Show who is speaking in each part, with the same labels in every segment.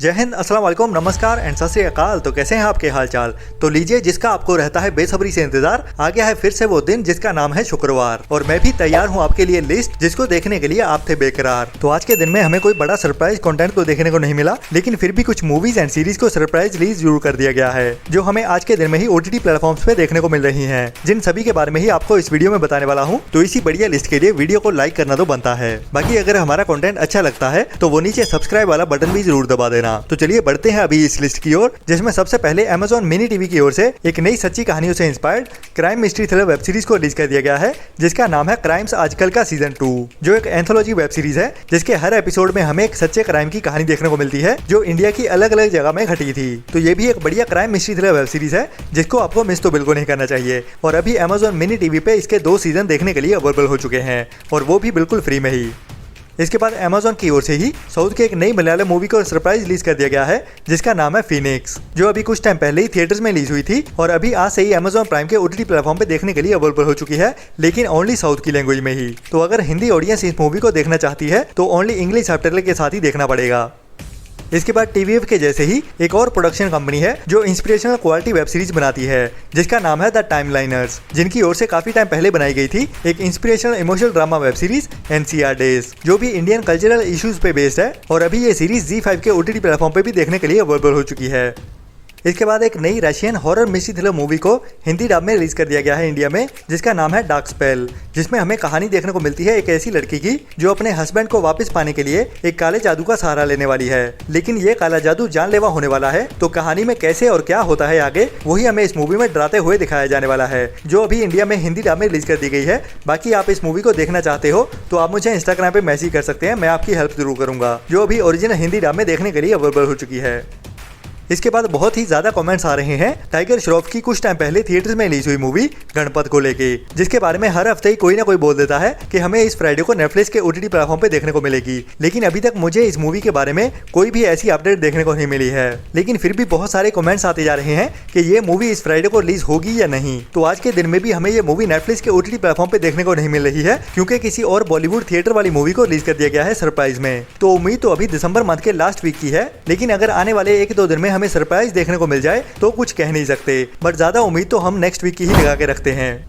Speaker 1: जय हिंद, अस्सलाम वालेकुम, नमस्कार एंड सत श्री अकाल। तो कैसे हैं आपके हाल चाल। तो लीजिए, जिसका आपको रहता है बेसब्री से इंतजार, आ गया है फिर से वो दिन जिसका नाम है शुक्रवार। और मैं भी तैयार हूं आपके लिए लिस्ट जिसको देखने के लिए आप थे बेकरार। तो आज के दिन में हमें कोई बड़ा सरप्राइज कंटेंट तो देखने को नहीं मिला, लेकिन फिर भी कुछ मूवीज एंड सीरीज को सरप्राइज रिलीज जरूर कर दिया गया है, जो हमें आज के दिन में ही OTT प्लेटफॉर्म्स पे देखने को मिल रही है, जिन सभी के बारे में ही आपको इस वीडियो में बताने वाला हूँ। तो इसी बढ़िया लिस्ट के लिए वीडियो को लाइक करना तो बनता है। बाकी अगर हमारा कंटेंट अच्छा लगता है तो वो नीचे सब्सक्राइब वाला बटन भी जरूर दबा देना। तो चलिए बढ़ते हैं अभी इस लिस्ट की ओर, जिसमें सबसे पहले Amazon मिनी टीवी की ओर से एक नई सच्ची कहानियों से inspired crime mystery thriller web series को रिलीज कर दिया गया है, जिसका नाम है क्राइम्स आजकल का सीजन 2, जो एक एंथोलॉजी वेब सीरीज है, जिसके हर एपिसोड में हमें एक सच्चे क्राइम की कहानी देखने को मिलती है, जो इंडिया की अलग अलग जगह में घटी थी। तो ये भी एक बढ़िया crime mystery thriller web series है, जिसको आपको मिस तो बिल्कुल नहीं करना चाहिए। और अभी Amazon मिनी टीवी पे इसके 2 सीजन देखने के लिए अवेलेबल हो चुके हैं, और वो भी बिल्कुल फ्री में ही। इसके बाद Amazon की ओर से ही साउथ की एक नई मलयालम मूवी को सरप्राइज रिलीज कर दिया गया है, जिसका नाम है फीनिक्स, जो अभी कुछ टाइम पहले ही थिएटर्स में रिलीज हुई थी और अभी आज से ही Amazon प्राइम के OTT प्लेटफॉर्म पे देखने के लिए अवेलेबल हो चुकी है, लेकिन ओनली साउथ की लैंग्वेज में ही। तो अगर हिंदी ऑडियंस इस मूवी को देखना चाहती है तो ओनली इंग्लिश सबटाइटल के साथ ही देखना पड़ेगा। इसके बाद TVF के जैसे ही एक और प्रोडक्शन कंपनी है जो इंस्पिरेशनल क्वालिटी वेब सीरीज बनाती है, जिसका नाम है द टाइमलाइनर्स, जिनकी ओर से काफी टाइम पहले बनाई गई थी एक inspirational emotional drama web series NCR days, जो भी इंडियन कल्चरल इश्यूज पे बेस्ड है। और अभी ये सीरीज ZEE5 के OTT प्लेटफॉर्म पे भी देखने के लिए अवेलेबल हो चुकी है। इसके बाद एक नई Russian horror mystery thriller movie को हिंदी डब में रिलीज कर दिया गया है इंडिया में, जिसका नाम है डार्क स्पेल, जिसमें हमें कहानी देखने को मिलती है एक ऐसी लड़की की जो अपने हस्बैंड को वापस पाने के लिए एक काले जादू का सहारा लेने वाली है, लेकिन ये काला जादू जानलेवा होने वाला है। तो कहानी में कैसे और क्या होता है आगे, वही हमें इस मूवी में डराते हुए दिखाया जाने वाला है, जो अभी इंडिया में हिंदी डब में रिलीज कर दी गई है। बाकी आप इस मूवी को देखना चाहते हो तो आप मुझे इंस्टाग्राम पे मैसेज कर सकते हैं, मैं आपकी हेल्प जरूर करूंगा, जो अभी ओरिजिनल हिंदी डब में देखने के लिए अवेलेबल हो चुकी है। इसके बाद बहुत ही ज्यादा कमेंट्स आ रहे हैं टाइगर श्रॉफ की कुछ टाइम पहले थिएटर्स में रिलीज हुई मूवी गणपत को लेके, जिसके बारे में हर हफ्ते ही कोई ना कोई बोल देता है कि हमें इस फ्राइडे को नेटफ्लिक्स के OTT प्लेटफॉर्म पे देखने को मिलेगी, लेकिन अभी तक मुझे इस मूवी के बारे में कोई भी ऐसी अपडेट देखने को नहीं मिली है। लेकिन फिर भी बहुत सारे कमेंट्स आते जा रहे हैं कि ये मूवी इस फ्राइडे को रिलीज होगी या नहीं। तो आज के दिन में भी हमें ये मूवी नेटफ्लिक्स के OTT प्लेटफॉर्म पे देखने को नहीं मिल रही है, क्योंकि किसी और बॉलीवुड थिएटर वाली मूवी को रिलीज कर दिया गया है सरप्राइज में। तो उम्मीद तो अभी दिसंबर मंथ के लास्ट वीक की है, लेकिन अगर आने वाले 1-2 दिन में हमें सरप्राइज देखने को मिल जाए तो कुछ कह नहीं सकते, बट ज्यादा उम्मीद तो हम नेक्स्ट वीक की ही लगा के रखते हैं।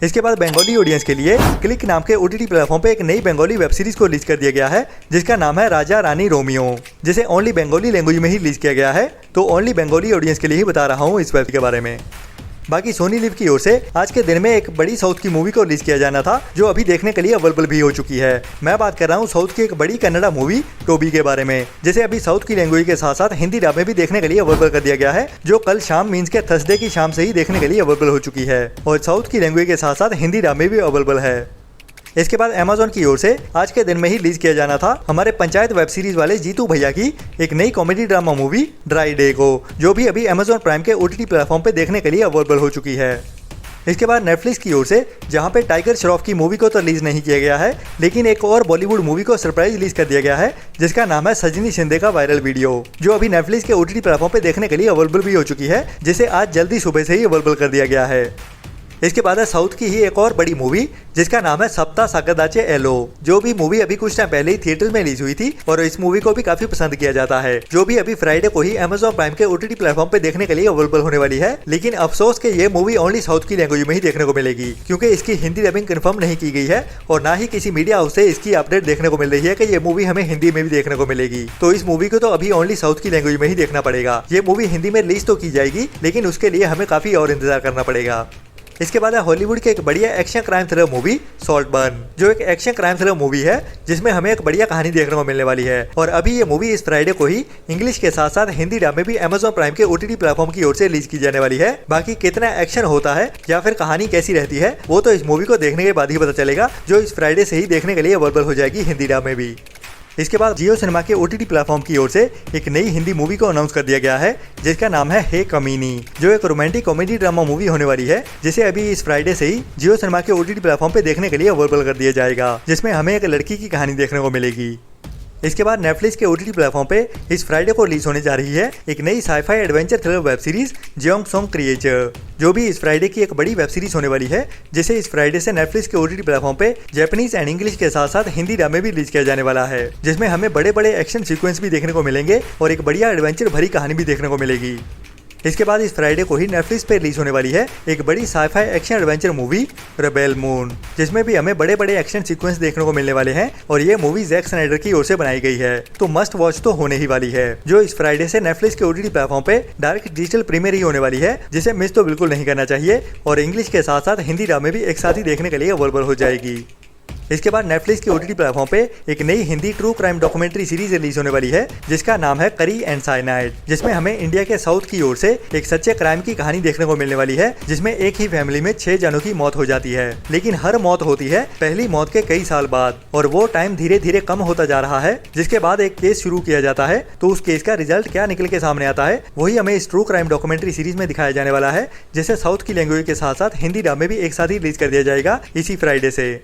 Speaker 1: इसके बाद बंगाली ऑडियंस के लिए क्लिक नाम के OTT प्लेटफॉर्म पे एक नई बंगाली वेब सीरीज को रिलीज कर दिया गया है, जिसका नाम है राजा रानी रोमियो, जिसे ओनली बंगाली लैंग्वेज में ही रिलीज किया गया है। तो ओनली बंगाली ऑडियंस के लिए ही बता रहा हूँ इस वेब के बारे में। बाकी सोनी लिव की ओर से आज के दिन में एक बड़ी साउथ की मूवी को रिलीज किया जाना था, जो अभी देखने के लिए अवेलेबल भी हो चुकी है। मैं बात कर रहा हूँ साउथ की एक बड़ी कन्नड़ा मूवी टोबी के बारे में, जिसे अभी साउथ की लैंग्वेज के साथ साथ हिंदी डब में भी देखने के लिए अवेलेबल कर दिया गया है, जो कल शाम मींस के थर्सडे की शाम से ही देखने के लिए अवेलेबल हो चुकी है, और साउथ की लैंग्वेज के साथ साथ हिंदी डब में भी अवेलेबल है। इसके बाद Amazon की ओर से आज के दिन में ही रिलीज किया जाना था हमारे पंचायत वेब सीरीज वाले जीतू भैया की एक नई comedy drama movie dry day को, जो भी अभी Amazon प्राइम के OTT प्लेटफॉर्म पे देखने के लिए अवेलेबल हो चुकी है। इसके बाद नेटफ्लिक्स की ओर से जहां पे टाइगर श्रॉफ की मूवी को तो रिलीज नहीं किया गया है, लेकिन एक और बॉलीवुड मूवी को सरप्राइज रिलीज कर दिया गया है, जिसका नाम है सजनी शिंदे का वायरल वीडियो, जो अभी नेटफ्लिक्स के OTT प्लेटफॉर्म पे देखने के लिए अवेलेबल भी हो चुकी है, जिसे आज जल्दी सुबह से ही अवेलेबल कर दिया गया है। इसके बाद है साउथ की ही एक और बड़ी मूवी, जिसका नाम है सप्ता सागदाचे एलो, जो भी मूवी अभी कुछ टाइम पहले ही थिएटर में रिलीज हुई थी, और इस मूवी को भी काफी पसंद किया जाता है, जो भी अभी फ्राइडे को ही Amazon प्राइम के OTT प्लेटफॉर्म पे देखने के लिए अवेलेबल होने वाली है। लेकिन अफसोस के ये मूवी ओनली साउथ की लैंग्वेज में ही देखने को मिलेगी, क्योंकि इसकी हिंदी डबिंग कंफर्म नहीं की गई है, और ना ही किसी मीडिया हाउस से इसकी अपडेट देखने को मिल रही है कि ये मूवी हमें हिंदी में भी देखने को मिलेगी। तो इस मूवी को तो अभी ओनली साउथ की लैंग्वेज में ही देखना पड़ेगा। ये मूवी हिंदी में रिलीज तो की जाएगी, लेकिन उसके लिए हमें काफी और इंतजार करना पड़ेगा। इसके बाद है हॉलीवुड की एक बढ़िया एक्शन क्राइम थ्रिलर मूवी सॉल्टबर्न, जो एक एक्शन क्राइम थ्रिलर मूवी है, जिसमें हमें एक बढ़िया कहानी देखने को मिलने वाली है। और अभी ये मूवी इस फ्राइडे को ही इंग्लिश के साथ साथ हिंदी डब में भी Amazon प्राइम के OTT प्लेटफॉर्म की ओर से रिलीज की जाने वाली है। बाकी कितना एक्शन होता है या फिर कहानी कैसी रहती है, वो तो इस मूवी को देखने के बाद ही पता चलेगा, जो इस फ्राइडे से ही देखने के लिए अवेलेबल हो जाएगी हिंदी डब में भी। इसके बाद जियो सिनेमा के OTT प्लेटफॉर्म की ओर से एक नई हिंदी मूवी को अनाउंस कर दिया गया है, जिसका नाम है हे कमीनी, जो एक रोमांटिक कॉमेडी ड्रामा मूवी होने वाली है, जिसे अभी इस फ्राइडे से ही जियो सिनेमा के OTT प्लेटफॉर्म पे देखने के लिए अवेलेबल कर दिया जाएगा, जिसमें हमें एक लड़की की कहानी देखने को मिलेगी। इसके बाद नेटफ्लिक्स के ओटीटी प्लेटफॉर्म पे इस फ्राइडे को रिलीज होने जा रही है एक नई sci fi adventure thriller web series Gyeongseong Creature, जो भी इस फ्राइडे की एक बड़ी वेब सीरीज होने वाली है, जिसे इस फ्राइडे से नेटफ्लिक्स के ओटीटी प्लेटफॉर्म पे जापानीज एंड इंग्लिश के साथ साथ हिंदी ड्रामे भी रिलीज किया जाने वाला है, जिसमें हमें बड़े बड़े एक्शन सीक्वेंस भी देखने को मिलेंगे और एक बढ़िया एडवेंचर भरी कहानी भी देखने को मिलेगी। इसके बाद इस फ्राइडे को ही नेटफ्लिक्स पे रिलीज होने वाली है एक बड़ी sci fi action adventure movie Rebel Moon, जिसमें भी हमें बड़े बड़े एक्शन सीक्वेंस देखने को मिलने वाले हैं और ये मूवी जैक स्नाइडर की ओर से बनाई गई है, तो मस्ट वॉच तो होने ही वाली है, जो इस फ्राइडे से नेटफ्लिक्स के ओटीटी प्लेटफॉर्म पे डायरेक्ट डिजिटल प्रीमियर ही होने वाली है, जिसे मिस तो बिल्कुल नहीं करना चाहिए और इंग्लिश के साथ साथ हिंदी ड्रामे भी एक साथ ही देखने के लिए अवेलेबल हो जाएगी। इसके बाद नेटफ्लिक्स की ओटीटी प्लेटफॉर्म पे एक नई Hindi true crime documentary series release होने वाली है, जिसका नाम है करी एंड साइनाइड, जिसमें हमें इंडिया के साउथ की ओर से एक सच्चे क्राइम की कहानी देखने को मिलने वाली है, जिसमें एक ही फैमिली में 6 जनों की मौत हो जाती है, लेकिन हर मौत होती है पहली मौत के कई साल बाद और वो टाइम धीरे धीरे कम होता जा रहा है, जिसके बाद एक केस शुरू किया जाता है, तो उस केस का रिजल्ट क्या निकल के सामने आता है वही हमें इस ट्रू क्राइम डॉक्यूमेंट्री सीरीज में दिखाया जाने वाला है, जिसे साउथ की लैंग्वेज के साथ साथ हिंदी ड्रामे भी एक साथ ही रिलीज कर दिया जाएगा इसी फ्राइडे से।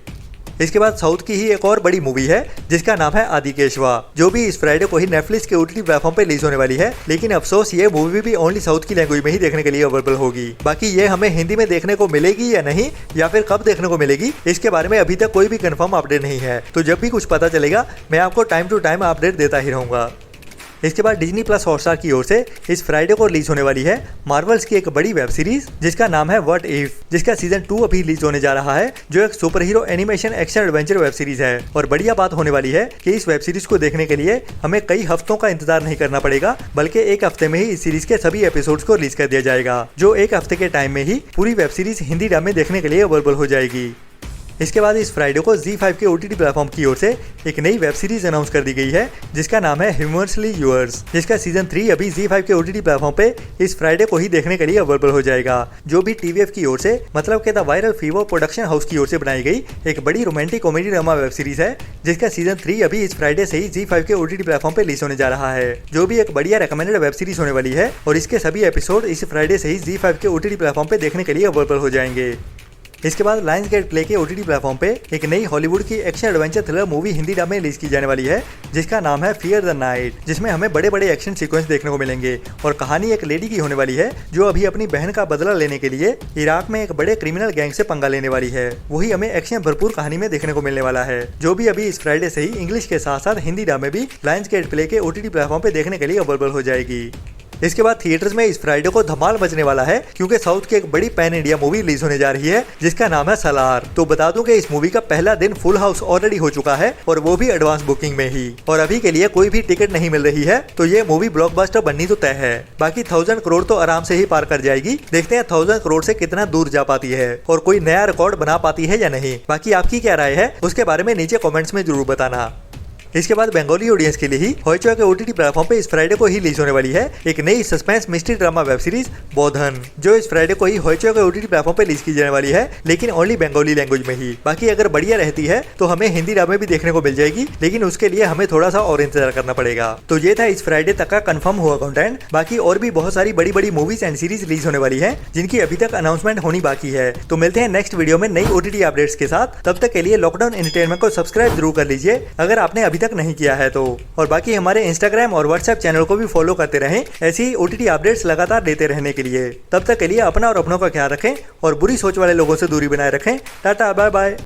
Speaker 1: इसके बाद साउथ की ही एक और बड़ी मूवी है जिसका नाम है आदिकेशवा, जो भी इस फ्राइडे को ही नेटफ्लिक्स के ओटीटी प्लेटफॉर्म पे रिलीज होने वाली है, लेकिन अफसोस ये मूवी भी ओनली साउथ की लैंग्वेज में ही देखने के लिए अवेलेबल होगी। बाकी ये हमें हिंदी में देखने को मिलेगी या नहीं, या फिर कब देखने को मिलेगी, इसके बारे में अभी तक कोई भी कंफर्म अपडेट नहीं है, तो जब भी कुछ पता चलेगा मैं आपको टाइम टू टाइम अपडेट देता ही रहूंगा। इसके बाद डिज्नी प्लस हॉटस्टार की ओर से इस फ्राइडे को रिलीज होने वाली है मार्वल्स की एक बड़ी वेब सीरीज जिसका नाम है व्हाट इफ, जिसका सीजन 2 अभी रिलीज होने जा रहा है, जो एक super hero animation action adventure web series है। और बढ़िया बात होने वाली है कि इस वेब सीरीज को देखने के लिए हमें कई हफ्तों का इंतजार नहीं करना पड़ेगा, बल्कि एक हफ्ते में ही इस सीरीज के सभी एपिसोड्स को रिलीज कर दिया जाएगा, जो एक हफ्ते के टाइम में ही पूरी वेब सीरीज हिंदी ड्रामे देखने के लिए अवेलेबल हो जाएगी। इसके बाद इस फ्राइडे को Z5 के ओटीटी प्लेटफॉर्म की ओर से एक नई वेब सीरीज अनाउंस कर दी गई है, जिसका नाम है ह्यूमरसली यूअर्स, जिसका सीजन 3 अभी Z5 के ओटीटी प्लेटफॉर्म पे इस फ्राइडे को ही देखने के लिए अवेलेबल हो जाएगा, जो भी TVF की ओर से मतलब के the viral fever production house की ओर से बनाई गई एक बड़ी romantic comedy drama web series है, जिसका सीजन 3 अभी इस फ्राइडे से ही Z5 के ओटीटी प्लेटफॉर्म पे रिलीज होने जा रहा है, जो भी एक बढ़िया रेकमेंडेड वेब सीरीज होने वाली है और इसके सभी एपिसोड इस फ्राइडे से ही Z5 के ओटीटी प्लेटफॉर्म पे देखने के लिए अवेलेबल हो जाएंगे। इसके बाद लायंस गेट प्ले के ओटीटी प्लेटफॉर्म पे एक नई हॉलीवुड की action adventure thriller movie Hindi ड्रामे रिलीज की जाने वाली है, जिसका नाम है फियर द नाइट, जिसमें हमें बड़े बड़े एक्शन सीक्वेंस देखने को मिलेंगे और कहानी एक लेडी की होने वाली है जो अभी अपनी बहन का बदला लेने के लिए इराक में एक बड़े क्रिमिनल गैंग से पंगा लेने वाली है, वही हमें एक्शन भरपूर कहानी में देखने को मिलने वाला है, जो भी अभी इस फ्राइडे से ही इंग्लिश के साथ साथ हिंदी ड्रामे भी लायंस गेट प्ले के ओटीटी प्लेटफॉर्म पे देखने के लिए अवेलेबल हो जाएगी। इसके बाद थिएटर्स में इस फ्राइडे को धमाल मचने वाला है, क्योंकि साउथ की एक बड़ी पैन इंडिया मूवी रिलीज होने जा रही है जिसका नाम है सलार। तो बता दूं कि इस मूवी का पहला दिन फुल हाउस ऑलरेडी हो चुका है और वो भी एडवांस बुकिंग में ही, और अभी के लिए कोई भी टिकट नहीं मिल रही है, तो ये मूवी ब्लॉकबस्टर बननी तो तय है। बाकी 1000 करोड़ तो आराम से ही पार कर जाएगी, देखते हैं 1000 करोड़ से कितना दूर जा पाती है और कोई नया रिकॉर्ड बना पाती है या नहीं। बाकी आपकी क्या राय है उसके बारे में नीचे कॉमेंट्स में जरूर बताना। इसके बाद बंगाली ऑडियंस के लिए ही हॉटस्टार के ओटीटी प्लेटफॉर्म पे इस फ्राइडे को ही रिलीज होने वाली है एक नई suspense mystery drama web series Bodhan, जो इस फ्राइडे को ही हॉटस्टार के ओटीटी प्लेटफॉर्म पे रिलीज की जाने वाली है, लेकिन ओनली बंगाली लैंग्वेज में ही। बाकी अगर बढ़िया रहती है तो हमें हिंदी ड्रामे भी देखने को मिल जाएगी, लेकिन उसके लिए हमें थोड़ा सा और इंतजार करना पड़ेगा। तो ये था इस फ्राइडे तक का कंफर्म हुआ कंटेंट। बाकी और भी बहुत सारी बड़ी बड़ी मूवीज एंड सीरीज रिलीज होने वाली है, जिनकी अभी तक अनाउंसमेंट होनी बाकी है। तो मिलते हैं नेक्स्ट वीडियो में नई ओटीटी अपडेट्स के साथ, तब तक के लिए लॉकडाउन एंटरटेनमेंट को सब्सक्राइब जरूर कर लीजिए अगर आपने अभी तक नहीं किया है तो, और बाकी हमारे इंस्टाग्राम और व्हाट्सएप चैनल को भी फॉलो करते रहें ऐसी ओटीटी अपडेट्स लगातार देते रहने के लिए। तब तक के लिए अपना और अपनों का ख्याल रखें और बुरी सोच वाले लोगों से दूरी बनाए रखें। Tata bye bye.